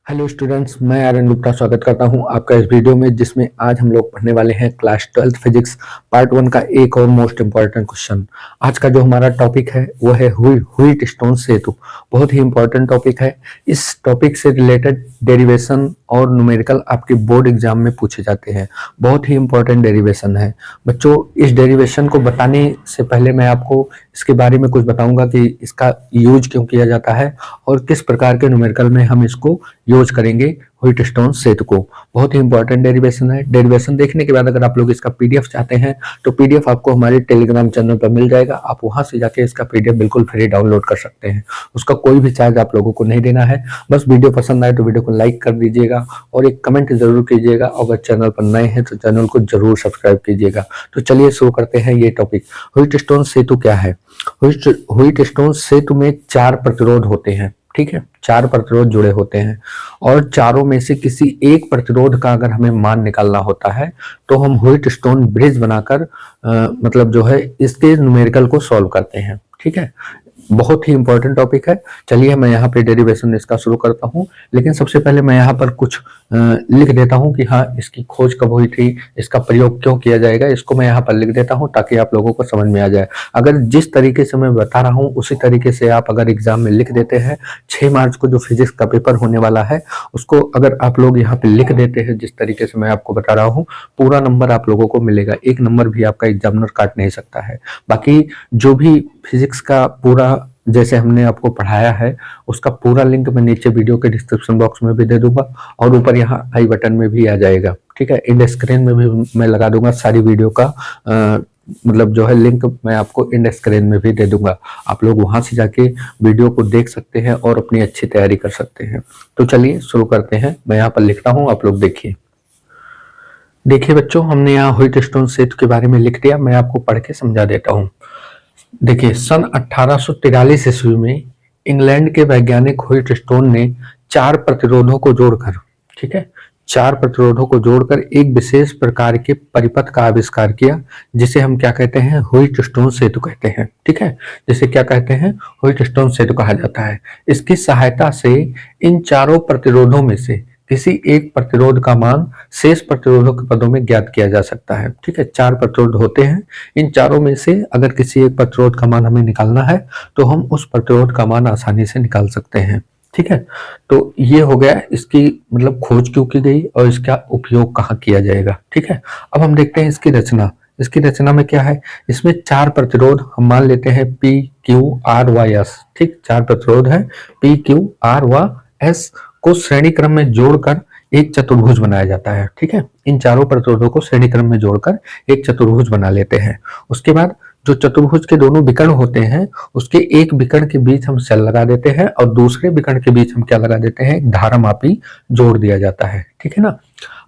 Hello students, मैं आर्यन गुप्ता स्वागत करता हूं आपका इस वीडियो में, जिसमें आज हम लोग पढ़ने वाले हैं क्लास 12th फिजिक्स पार्ट 1 का एक और मोस्ट इम्पॉर्टेंट क्वेश्चन। आज का जो हमारा टॉपिक है वो है व्हीटस्टोन सेतु। बहुत ही इम्पॉर्टेंट टॉपिक है। इस टॉपिक से रिलेटेड डेरिवेशन और न्यूमेरिकल आपके बोर्ड एग्जाम में पूछे जाते हैं। बहुत ही इम्पॉर्टेंट डेरिवेशन है बच्चों। इस डेरिवेशन को बताने से पहले मैं आपको इसके बारे में कुछ बताऊंगा कि इसका यूज क्यों किया जाता है और किस प्रकार के न्यूमेरिकल में हम इसको यूज करेंगे व्हीटस्टोन सेतु को। बहुत ही इंपॉर्टेंट डेरिवेशन है। डेरिवेशन देखने के बाद अगर आप लोग इसका पीडीएफ चाहते हैं तो पीडीएफ आपको हमारे टेलीग्राम चैनल पर मिल जाएगा। आप वहां से जाके इसका पीडीएफ बिल्कुल फ्री डाउनलोड कर सकते हैं। उसका कोई भी चार्ज आप लोगों को नहीं देना है। बस वीडियो पसंद आए तो वीडियो को लाइक कर दीजिएगा और एक कमेंट जरूर कीजिएगा। अगर चैनल पर नए हैं तो चैनल को जरूर सब्सक्राइब कीजिएगा। तो चलिए शुरू करते हैं ये टॉपिक। व्हीटस्टोन सेतु क्या है? व्हीटस्टोन सेतु में 4 प्रतिरोध होते हैं। ठीक है, 4 प्रतिरोध जुड़े होते हैं और चारों में से किसी एक प्रतिरोध का अगर हमें मान निकालना होता है तो हम व्हीटस्टोन ब्रिज बनाकर मतलब जो है इसके न्यूमेरिकल को सॉल्व करते हैं। ठीक है, बहुत ही इंपॉर्टेंट टॉपिक है। चलिए मैं यहाँ पे डेरिवेशन इसका शुरू करता हूँ, लेकिन सबसे पहले मैं यहाँ पर कुछ लिख देता हूँ कि हाँ इसकी खोज कब हुई थी, इसका प्रयोग क्यों किया जाएगा, इसको मैं यहाँ पर लिख देता हूँ ताकि आप लोगों को समझ में आ जाए। अगर जिस तरीके से मैं बता रहा हूँ उसी तरीके से आप अगर एग्जाम में लिख देते हैं, 6 मार्च को जो फिजिक्स का पेपर होने वाला है उसको अगर आप लोग यहाँ पे लिख देते हैं जिस तरीके से मैं आपको बता रहा हूँ, पूरा नंबर आप लोगों को मिलेगा। एक नंबर भी आपका एग्जामिनर काट नहीं सकता है। बाकी जो भी फिजिक्स का पूरा जैसे हमने आपको पढ़ाया है उसका पूरा लिंक मैं नीचे वीडियो के डिस्क्रिप्शन बॉक्स में भी दे दूंगा और ऊपर यहाँ आई बटन में भी आ जाएगा। ठीक है, इंड स्क्रीन में भी मैं लगा दूंगा सारी वीडियो का मतलब जो है लिंक मैं आपको इंड स्क्रीन में भी दे दूंगा। आप लोग वहां से जाके वीडियो को देख सकते हैं और अपनी अच्छी तैयारी कर सकते हैं। तो चलिए शुरू करते हैं। मैं यहाँ पर लिखता हूँ, आप लोग देखिए। देखिए बच्चों, हमने यहाँ व्हीटस्टोन सेतु के बारे में लिख दिया। मैं आपको पढ़ के समझा देता हूँ। देखिए, सन 1843 ईस्वी में इंग्लैंड के वैज्ञानिक व्हीटस्टोन ने 4 प्रतिरोधों को जोड़कर, ठीक है, 4 प्रतिरोधों को जोड़कर एक विशेष प्रकार के परिपथ का आविष्कार किया जिसे हम क्या कहते हैं? व्हीटस्टोन सेतु कहते हैं। ठीक है, जिसे क्या कहते हैं? व्हीटस्टोन सेतु कहा जाता है। इसकी सहायता से इन चारों प्रतिरोधों में से किसी एक प्रतिरोध का मान शेष प्रतिरोधों के पदों में ज्ञात किया जा सकता है। ठीक है, 4 प्रतिरोध होते हैं। इन चारों में से अगर किसी एक प्रतिरोध का मान हमें निकालना है तो हम उस प्रतिरोध का मान आसानी से निकाल सकते हैं। ठीक है, तो ये हो गया इसकी मतलब खोज क्यों की गई और इसका उपयोग कहाँ किया जाएगा। ठीक है, अब हम देखते हैं इसकी रचना। इसकी रचना में क्या है? इसमें 4 प्रतिरोध हम मान लेते हैं P, Q, R, Y, S। ठीक, 4 प्रतिरोध है P, Q, R, Y, S को श्रेणी क्रम में जोड़कर एक चतुर्भुज बनाया जाता है। ठीक है, इन चारों प्रतिरोधों को श्रेणी क्रम में जोड़कर एक चतुर्भुज बना लेते हैं। उसके बाद जो चतुर्भुज के दोनों विकर्ण होते हैं उसके एक विकर्ण के बीच हम सेल लगा देते हैं और दूसरे विकर्ण के बीच हम क्या लगा देते हैं? एक धारामापी जोड़ दिया जाता है। ठीक है ना।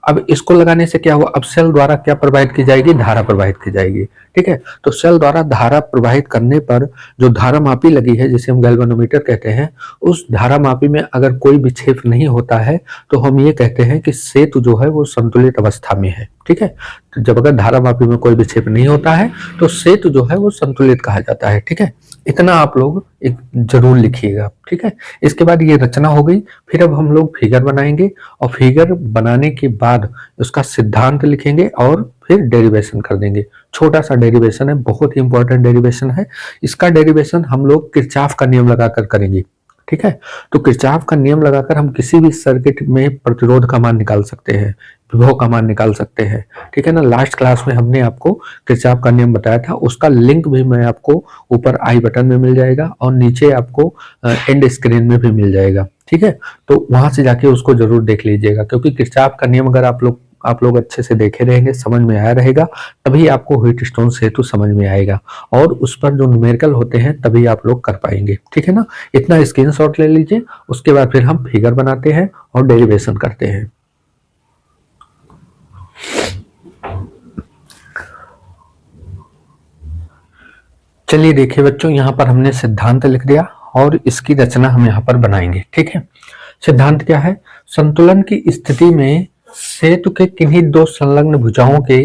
अब इसको लगाने से क्या हुआ? अब सेल द्वारा क्या प्रवाहित की जाएगी? धारा प्रवाहित की जाएगी। ठीक है, तो सेल द्वारा धारा प्रवाहित करने पर जो धारामापी लगी है जिसे हम गैल्वेनोमीटर कहते हैं, उस धारामापी में अगर कोई विक्षेप नहीं होता है तो हम ये कहते हैं कि सेतु जो है वो संतुलित अवस्था में है। ठीक है, तो जब अगर धारामापी में कोई विक्षेप नहीं होता है तो सेतु जो है वो संतुलित कहा जाता है। ठीक है, इतना आप लोग एक जरूर लिखिएगा। ठीक है, इसके बाद ये रचना हो गई। फिर अब हम लोग फिगर बनाएंगे और फिगर बनाने के बाद उसका सिद्धांत लिखेंगे और फिर डेरिवेशन कर देंगे। छोटा सा डेरिवेशन है, बहुत ही इंपॉर्टेंट डेरिवेशन है। इसका डेरिवेशन हम लोग किरचॉफ का नियम लगाकर करेंगे। ठीक है, तो किरचॉफ का नियम लगाकर हम किसी भी सर्किट में प्रतिरोध का मान निकाल सकते हैं, विभव का मान निकाल सकते हैं। ठीक है ना। लास्ट क्लास में हमने आपको किरचॉफ का नियम बताया था, उसका लिंक भी मैं आपको ऊपर आई बटन में मिल जाएगा और नीचे आपको एंड स्क्रीन में भी मिल जाएगा। ठीक है, तो वहां से जाके उसको जरूर देख लीजिएगा, क्योंकि किरचॉफ का नियम अगर आप लोग अच्छे से देखे रहेंगे, समझ में आया रहेगा, तभी आपको व्हीटस्टोन सेतु समझ में आएगा और उस पर जो न्यूमेरिकल होते हैं तभी आप लोग कर पाएंगे। ठीक है ना। इतना स्क्रीनशॉट ले लीजिए। उसके बाद फिर हम फिगर बनाते हैं और डेरिवेशन करते हैं। चलिए देखिए बच्चों, यहाँ पर हमने सिद्धांत लिख दिया और इसकी रचना हम यहाँ पर बनाएंगे। ठीक है, सिद्धांत क्या है? संतुलन की स्थिति में सेतु के किन्हीं 2 संलग्न भुजाओं के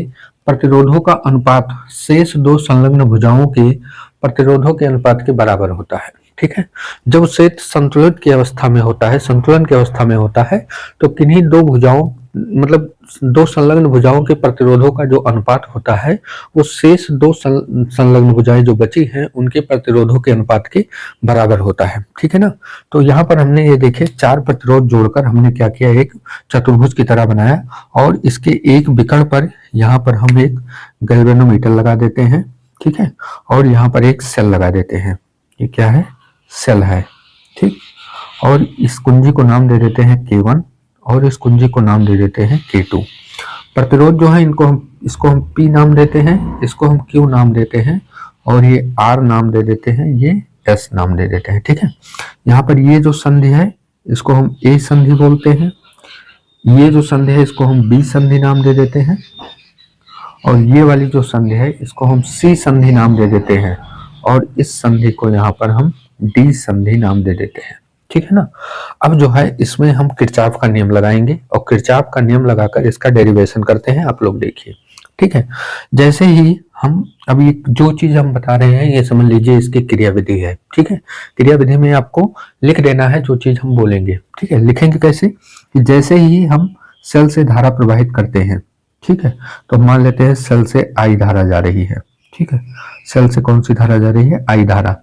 प्रतिरोधों का अनुपात शेष 2 संलग्न भुजाओं के प्रतिरोधों के अनुपात के बराबर होता है। ठीक है। जब श्वेत संतुलित की अवस्था में होता है, संतुलन की अवस्था में होता है, तो किन्हीं दो भुजाओं मतलब दो संलग्न भुजाओं के प्रतिरोधों का जो अनुपात होता है वो शेष दो संलग्न भुजाएं जो बची हैं उनके प्रतिरोधों के अनुपात के बराबर होता है, ठीक है ना। तो यहाँ पर हमने ये देखे 4 प्रतिरोध जोड़कर हमने क्या किया, एक चतुर्भुज की तरह बनाया और इसके एक विकर्ण पर यहाँ पर हम एक गैल्वेनोमीटर लगा देते हैं, ठीक है, और यहाँ पर एक सेल लगा देते हैं। ये क्या है, सेल है, ठीक। और इस कुंजी को नाम दे देते हैं K1 और इस कुंजी को नाम दे देते हैं K2। प्रतिरोध जो है इसको हम P नाम देते हैं, इसको हम Q नाम देते हैं और ये R नाम दे देते हैं, ये S नाम दे देते हैं, ठीक है। यहाँ पर ये जो संधि है इसको हम A संधि बोलते हैं, ये जो संधि है इसको हम B संधि नाम दे देते हैं और ये वाली जो संधि है इसको हम C संधि नाम दे देते हैं और इस संधि को यहाँ पर हम D संधि नाम दे देते हैं, ठीक है ना। अब जो है इसमें हम किरचॉफ का नियम लगाएंगे और किरचॉफ का नियम लगाकर इसका डेरिवेशन करते हैं, आप लोग देखिए, ठीक है। जैसे ही हम अभी जो चीज हम बता रहे हैं ये समझ लीजिए इसकी क्रियाविधि है, ठीक है। क्रियाविधि में आपको लिख देना है जो चीज हम बोलेंगे, ठीक है। लिखेंगे कैसे कि जैसे ही हम सेल से धारा प्रवाहित करते हैं, ठीक है, तो मान लेते हैं सेल से आई धारा जा रही है, ठीक है। सेल से कौन सी धारा जा रही है, आई धारा।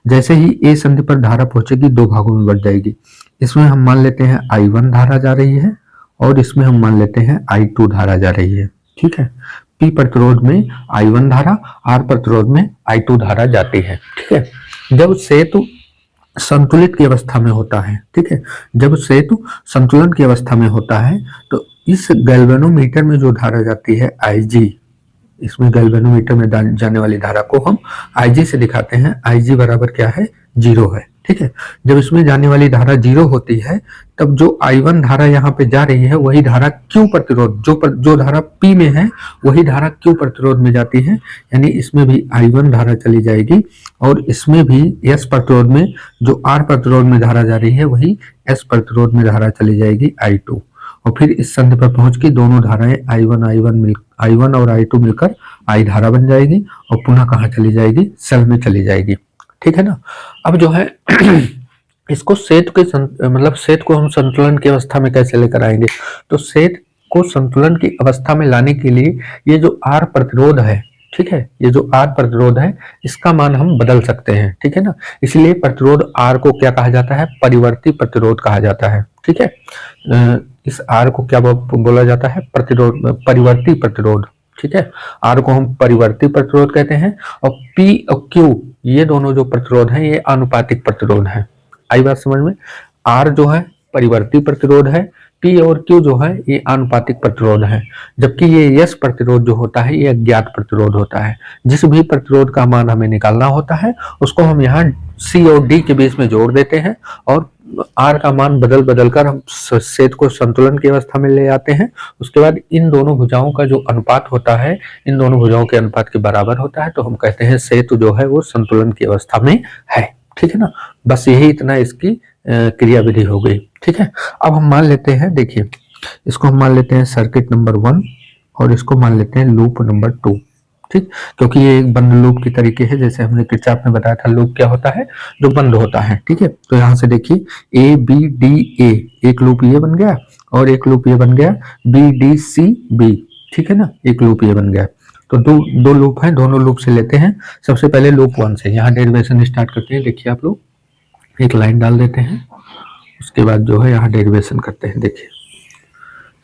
जैसे ही ए संधि पर धारा पहुंचेगी दो भागों में बढ़ जाएगी। इसमें हम मान लेते हैं I1 धारा जा रही है और इसमें हम मान लेते हैं I2 धारा जा रही है, ठीक है। P प्रतिरोध में I1 धारा, R प्रतिरोध में I2 धारा जाती है, ठीक है। जब सेतु संतुलित की अवस्था में होता है, ठीक है, जब सेतु संतुलन की अवस्था में होता है तो इस गैल्वेनोमीटर में जो धारा जाती है IG, इसमें गैल्वेनोमीटर में जाने वाली धारा को हम IG से दिखाते हैं। IG बराबर क्या है, 0 है, ठीक है। जब इसमें जाने वाली धारा 0 होती है तब जो I1 धारा यहाँ पे जा रही है वही धारा Q प्रतिरोध, जो धारा P में है वही धारा Q प्रतिरोध में जाती है, यानी इसमें भी I1 धारा चली जाएगी और इसमें भी S प्रतिरोध में जो R प्रतिरोध में धारा जा रही है वही S प्रतिरोध में धारा चली जाएगी I2 और फिर इस संधि पर पहुंच के दोनों धाराएं I1 और I2 मिलकर I धारा बन जाएगी और पुनः कहाँ चली जाएगी, सेल में चली जाएगी, ठीक है ना। अब जो है इसको सेतु के मतलब सेतु को हम संतुलन की अवस्था में कैसे लेकर आएंगे, तो सेतु को संतुलन की अवस्था में लाने के लिए ये जो R प्रतिरोध है, ठीक है, ये जो R प्रतिरोध है इसका मान हम बदल सकते हैं, ठीक है ना। इसलिए प्रतिरोध R को क्या कहा जाता है, परिवर्ती प्रतिरोध कहा जाता है, ठीक है। इस R को क्या बोला जाता है, प्रतिरोध, परिवर्ती प्रतिरोध, ठीक है। R को हम परिवर्ती प्रतिरोध कहते हैं और P और Q ये दोनों जो प्रतिरोध हैं ये आनुपातिक प्रतिरोध हैं। आई बात समझ में। R जो है परिवर्ती प्रतिरोध है, P और Q जो है ये आनुपातिक प्रतिरोध है, जबकि ये S प्रतिरोध जो होता है ये अज्ञात प्रतिरोध होता है। जिस भी प्रतिरोध का मान हमें निकालना होता है उसको हम यहाँ C और D के बीच में जोड़ देते हैं और R का मान बदल कर हम सेतु को संतुलन की अवस्था में ले आते हैं। उसके बाद इन दोनों भुजाओं का जो अनुपात होता है इन दोनों भुजाओं के अनुपात के बराबर होता है, तो हम कहते हैं सेतु जो है वो संतुलन की अवस्था में है, ठीक है ना। बस यही इतना इसकी क्रियाविधि हो गई, ठीक है। अब हम मान लेते हैं, देखिए इसको हम मान लेते हैं सर्किट नंबर 1 और इसको मान लेते हैं लूप नंबर 2, ठीक, क्योंकि ये एक बंद लूप की तरीके है। जैसे हमने किरचॉफ में बताया था लूप क्या होता है, जो बंद होता है, ठीक है। तो यहाँ से देखिए ABDA एक लूप ये बन गया और एक लूप ये बन गया BDCB, ठीक है ना, एक लूप ये बन गया। तो दो लूप हैं, दोनों लूप से लेते हैं। सबसे पहले लूप 1 से यहाँ डेरिवेशन स्टार्ट करते हैं। देखिए आप लोग एक लाइन डाल देते हैं, उसके बाद जो है यहाँ डेरिवेशन करते हैं। देखिए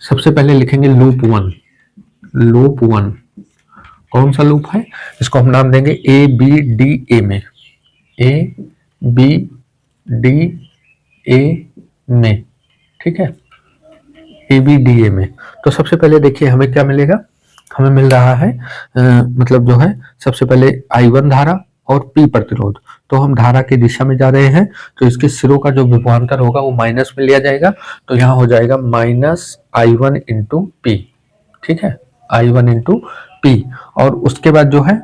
सबसे पहले लिखेंगे लूप 1। लूप 1 कौन सा लूप है, इसको हम नाम देंगे ABDA में, ABDA में, ठीक है, ABDA में। तो सबसे पहले देखिए हमें क्या मिलेगा, हमें मिल रहा है मतलब जो है सबसे पहले I1 धारा और P प्रतिरोध। तो हम धारा की दिशा में जा रहे हैं तो इसके सिरों का जो विभवांतर होगा वो माइनस में लिया जाएगा, तो यहाँ हो जाएगा -I1 इंटू P, ठीक है, I1 इंटू P। और उसके बाद जो है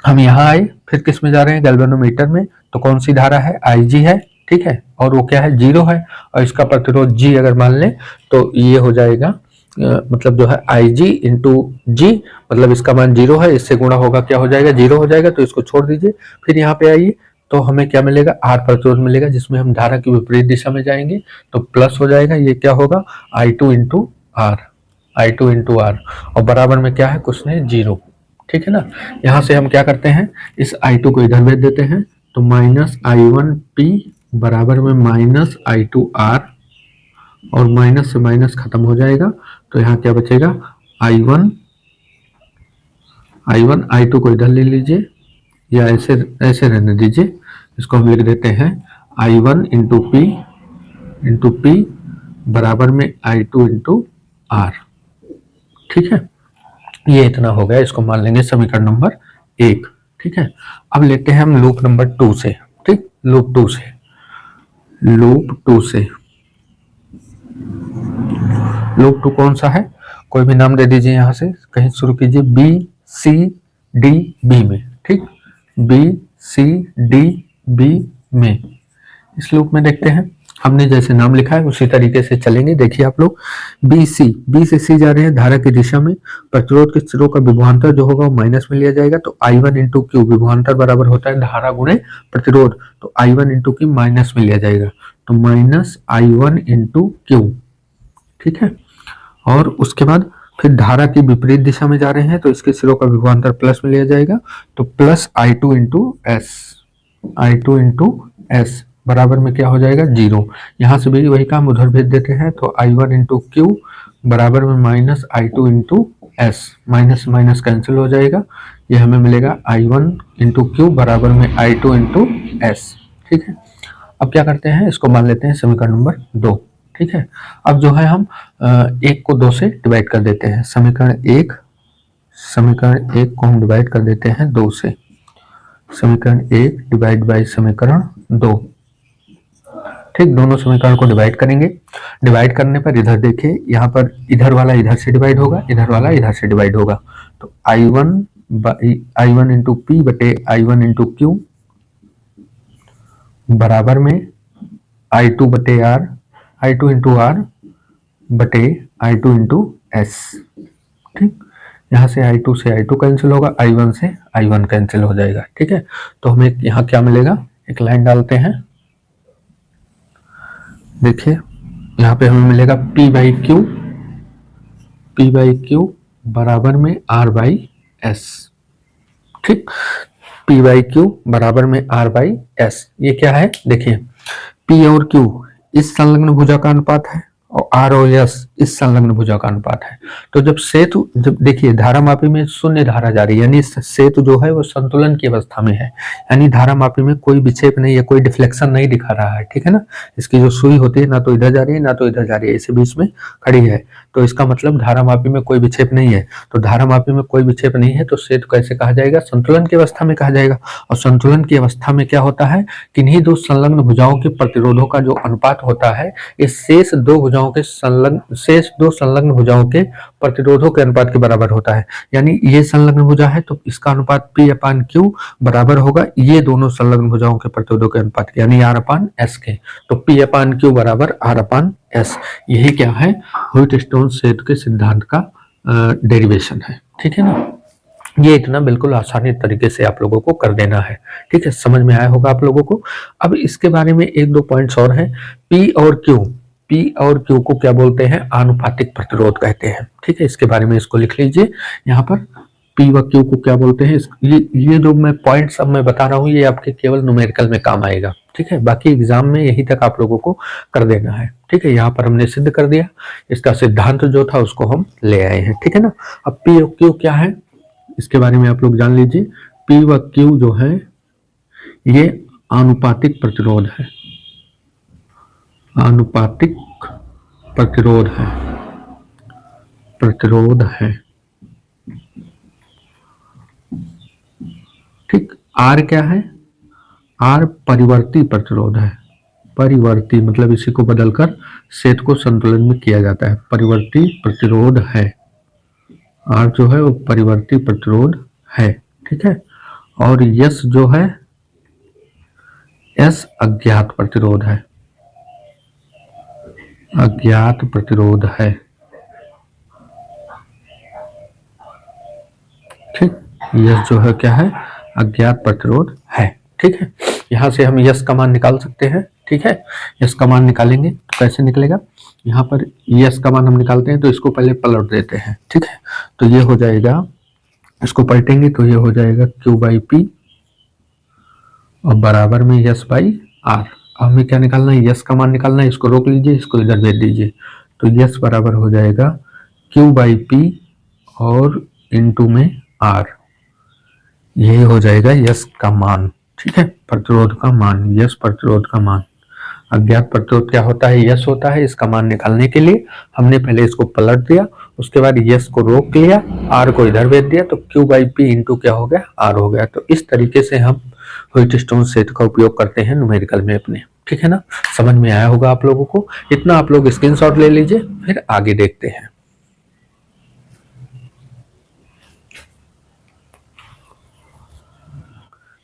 हम यहाँ आए, फिर किस में जा रहे हैं, गैल्वेनोमीटर में। तो कौन सी धारा है, IG है, ठीक है, और वो क्या है, 0 है और इसका प्रतिरोध G अगर मान लें तो ये हो जाएगा मतलब जो है IG इंटू G, मतलब इसका मान 0 है, इससे गुणा होगा क्या हो जाएगा, 0 हो जाएगा। तो इसको छोड़ दीजिए, फिर यहाँ पे आइए तो हमें क्या मिलेगा, आर प्रतिरोध मिलेगा, जिसमें हम धारा की विपरीत दिशा में जाएंगे तो प्लस हो जाएगा। ये क्या होगा, I2 into are, I2 into are, और बराबर में क्या है, कुछ नहीं, 0। ठीक है ना। यहाँ से हम क्या करते हैं, इस I2 को इधर भेज देते हैं, तो -I1P बराबर में -I2R, और माइनस से माइनस खत्म हो जाएगा, तो यहाँ क्या बचेगा, I1 I2 को इधर ले लीजिए, या ऐसे ऐसे रहने दीजिए, इसको हम लिख देते हैं I1 इंटू पी बराबर में I2 इंटू आर। ठीक है, ये इतना हो गया, इसको मान लेंगे समीकरण नंबर 1। ठीक है, अब लेते हैं हम लूप नंबर 2 से। ठीक, लूप 2 से लूप 2 कौन सा है, कोई भी नाम दे दीजिए, यहां से कहीं शुरू कीजिए, BCDB में। ठीक, BCDB में, इस लूप में देखते हैं, हमने जैसे नाम लिखा है उसी तरीके से चलेंगे। देखिए आप लोग, बी से सी जा रहे हैं धारा की दिशा में, प्रतिरोध के सिरों का विभवांतर जो होगा वो माइनस में लिया जाएगा, तो I1 इंटू क्यू, विभवांतर बराबर होता है धारा गुणे प्रतिरोध, तो I1 इंटू क्यू माइनस में लिया जाएगा, तो -I1 इंटू क्यू। ठीक है, और उसके बाद फिर धारा की विपरीत दिशा में जा रहे हैं, तो इसके सिरों का विभवांतर प्लस में लिया जाएगा, तो प्लस I2 इंटू एस बराबर में क्या हो जाएगा, 0। यहाँ से भी वही काम उधर भेज देते हैं, तो I1 इंटू क्यू बराबर में -I2 into S, minus minus cancel हो जाएगा, ये हमें मिलेगा I1 इंटू क्यू बराबर में I2 इंटू एस। ठीक है, अब क्या करते हैं, इसको मान लेते हैं समीकरण नंबर 2। ठीक है, अब जो है हम 1 को 2 से डिवाइड कर देते हैं, समीकरण 1 को हम डिवाइड कर देते हैं 2 से, समीकरण 1 डिवाइड बाय समीकरण 2। ठीक, दोनों समीकरण को डिवाइड करेंगे, डिवाइड करने पर इधर देखिए, यहाँ पर इधर वाला इधर से डिवाइड होगा, इधर वाला इधर से डिवाइड होगा, तो I1 इंटू पी बटे I1 इंटू क्यू बराबर में I2 बटे आर, I2 इंटू आर बटे I2 इंटू एस। ठीक, यहाँ से I2 से I2 कैंसिल होगा, I1 से I1 कैंसिल हो जाएगा। ठीक है, तो हमें यहाँ क्या मिलेगा, एक लाइन डालते हैं, देखिए यहाँ पे हमें मिलेगा P बाई क्यू बराबर में R बाई एस। ठीक, P बाई क्यू बराबर में R बाई एस, ये क्या है, देखिए P और Q इस संलग्न भुजा का अनुपात है, और R और S इस संलग्न भुजा का अनुपात है। तो जब देखिए धारा मापी में शून्य धारा जा रही है, यानी सेतु जो है वो संतुलन की अवस्था में है, यानी धारा मापी में कोई विक्षेप नहीं है, कोई डिफ्लेक्शन नहीं दिखा रहा है। ठीक है ना, इसकी जो सुई होती है ना तो इधर जा रही है ना तो इधर जा रही है, इसे बीच में खड़ी है, तो इसका मतलब धारा मापी में कोई विक्षेप नहीं है। तो धारा मापी में कोई विक्षेप नहीं है तो सेतु कैसे कहा जाएगा, संतुलन की अवस्था में कहा जाएगा। और संतुलन की अवस्था में क्या होता है, किन्हीं दो संलग्न भुजाओं के प्रतिरोधों का जो अनुपात होता है, इस शेष दो संलग्न भुजाओं के प्रतिरोधों के अनुपात के बराबर होता है। यानी ये संलग्न भुजा है तो इसका अनुपात P/Q बराबर होगा ये दोनों संलग्न भुजाओं के प्रतिरोधों के अनुपात के, यानी R/S के। तो P/Q बराबर R/S, यही क्या है, व्हीटस्टोन सेतु के सिद्धांत का डेरिवेशन है। ठीक है ना, ये इतना बिल्कुल आसानी तरीके से आप लोगों को कर देना है। ठीक है, समझ में आया होगा आप लोगों को। अब इसके बारे में एक दो पॉइंट्स और हैं। P और Q को क्या बोलते हैं, आनुपातिक प्रतिरोध कहते हैं। ठीक है, इसके बारे में इसको लिख लीजिए यहाँ पर, P व Q को क्या बोलते हैं। ये जो मैं पॉइंट्स अब मैं बता रहा हूँ ये आपके केवल न्यूमेरिकल में काम आएगा। ठीक है, बाकी एग्जाम में यही तक आप लोगों को कर देना है। ठीक है, यहाँ पर हमने सिद्ध कर दिया, इसका सिद्धांत जो था उसको हम ले आए हैं। ठीक है ना, अब P और Q क्या है इसके बारे में आप लोग जान लीजिए। P व Q जो है ये आनुपातिक प्रतिरोध है, आनुपातिक प्रतिरोध है। ठीक, R क्या है, R परिवर्ती प्रतिरोध है। परिवर्ती मतलब इसी को बदलकर सेतु को संतुलन में किया जाता है, परिवर्ती प्रतिरोध है। R जो है वो परिवर्ती प्रतिरोध है। ठीक है, और S जो है, S अज्ञात प्रतिरोध है, अज्ञात प्रतिरोध है। ठीक, यह जो है क्या है, अज्ञात प्रतिरोध है। ठीक है, यहाँ से हम यस का मान निकाल सकते हैं। ठीक है, यस का मान निकालेंगे तो कैसे निकलेगा, यहाँ पर यस का मान हम निकालते हैं तो इसको पहले पलट देते हैं। ठीक है, तो ये हो जाएगा, इसको पलटेंगे तो ये हो जाएगा क्यू बाई पी और बराबर में यस बाई आर। हमें क्या निकालना है, यस का मान निकालना है। इसको रोक लीजिए, इसको इधर भेज दीजिए, तो यस बराबर हो जाएगा क्यू बाई पी और इनटू में आर, यही हो जाएगा यस का मान। ठीक है, प्रतिरोध का मान, यस प्रतिरोध का मान। अज्ञात प्रतिरोध क्या होता है, यस होता है। इसका मान निकालने के लिए हमने पहले इसको पलट दिया, उसके बाद यस को रोक लिया, आर को इधर भेज दिया, तो क्यू बाई पी इंटू क्या हो गया, आर हो गया। तो इस तरीके से हम व्हीटस्टोन सेट का उपयोग करते हैं न्यूमेरिकल में अपने। ठीक है ना, समझ में आया होगा आप लोगों को। इतना आप लोग स्क्रीनशॉट ले लीजिए, फिर आगे देखते हैं।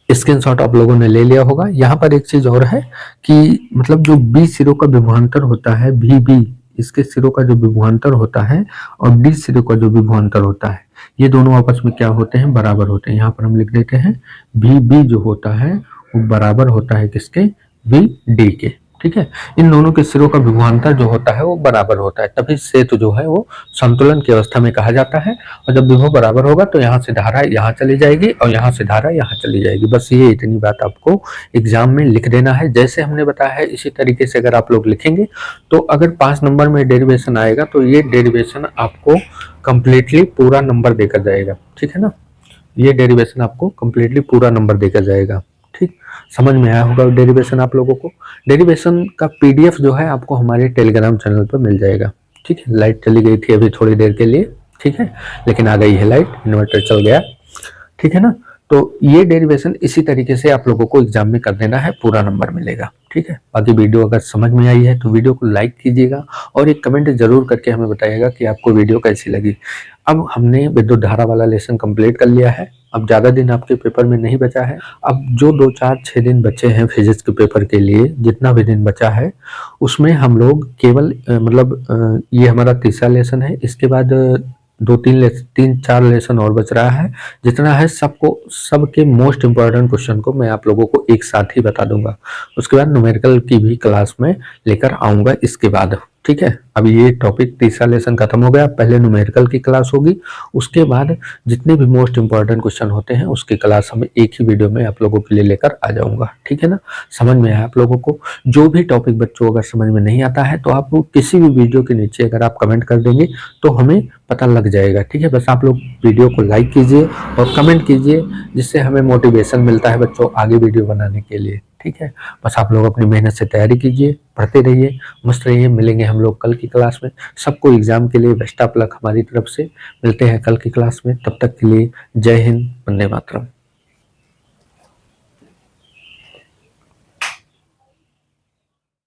स्क्रीनशॉट आप लोगों ने ले लिया होगा। यहाँ पर एक चीज और है कि मतलब जो बी सिरों का विभवांतर होता है, बी इसके सिरों का जो विभवांतर होता है और डी सिरों का जो विभवांतर होता है, ये दोनों आपस में क्या होते हैं, बराबर होते हैं। यहाँ पर हम लिख देते हैं बी जो होता है वो बराबर होता है किसके, वी डी के। ठीक है, इन दोनों के सिरों का विभवांतर जो होता है वो बराबर होता है, तभी सेतु जो है वो संतुलन की अवस्था में कहा जाता है। और जब विभव बराबर होगा तो यहाँ से धारा यहाँ चली जाएगी और यहाँ से धारा यहाँ चली जाएगी। बस ये इतनी बात आपको एग्जाम में लिख देना है। जैसे हमने बताया है इसी तरीके से अगर आप लोग लिखेंगे तो अगर 5 नंबर में डेरिवेशन आएगा तो ये डेरिवेशन आपको कंप्लीटली पूरा नंबर देकर जाएगा। ठीक है ना, ये डेरिवेशन आपको कंप्लीटली पूरा नंबर देकर जाएगा। ठीक, समझ में आया होगा डेरिवेशन आप लोगों को। डेरिवेशन का पीडीएफ जो है आपको हमारे टेलीग्राम चैनल पर मिल जाएगा। ठीक है, लाइट चली गई थी अभी थोड़ी देर के लिए, ठीक है, लेकिन आ गई है लाइट, इन्वर्टर चल गया। ठीक है ना, तो ये डेरिवेशन इसी तरीके से आप लोगों को एग्जाम में कर देना है, पूरा नंबर मिलेगा। ठीक है, बाकी वीडियो अगर समझ में आई है तो वीडियो को लाइक कीजिएगा और एक कमेंट जरूर करके हमें बताइएगा कि आपको वीडियो कैसी लगी। अब हमने विद्युत धारा वाला लेसन कंप्लीट कर लिया है। अब ज़्यादा दिन आपके पेपर में नहीं बचा है। अब जो 2, 4, 6 दिन बचे हैं फिजिक्स के पेपर के लिए, जितना भी दिन बचा है उसमें हम लोग केवल ये हमारा तीसरा लेसन है। इसके बाद 3-4 लेसन और बच रहा है। जितना है सबके मोस्ट इम्पोर्टेंट क्वेश्चन को मैं आप लोगों को एक साथ ही बता दूंगा। उसके बाद न्यूमेरिकल की भी क्लास में लेकर आऊंगा इसके बाद। ठीक है, अब ये टॉपिक तीसरा लेसन खत्म हो गया, पहले न्यूमेरिकल की क्लास होगी, उसके बाद जितने भी मोस्ट इंपॉर्टेंट क्वेश्चन होते हैं उसकी क्लास हम एक ही वीडियो में आप लोगों के लिए लेकर आ जाऊंगा। ठीक है ना, समझ में आया आप लोगों को। जो भी टॉपिक बच्चों अगर समझ में नहीं आता है तो आप किसी भी वीडियो के नीचे अगर आप कमेंट कर देंगे तो हमें पता लग जाएगा। ठीक है, बस आप लोग वीडियो को लाइक कीजिए और कमेंट कीजिए, जिससे हमें मोटिवेशन मिलता है बच्चों आगे वीडियो बनाने के लिए। ठीक है, बस आप लोग अपनी मेहनत से तैयारी कीजिए, पढ़ते रहिए, मस्त रहिए। मिलेंगे हम लोग कल की क्लास में। सबको एग्जाम के लिए बेस्ट ऑफ लक हमारी तरफ से। मिलते हैं कल की क्लास में, तब तक के लिए जय हिंद, वंदे मातरम।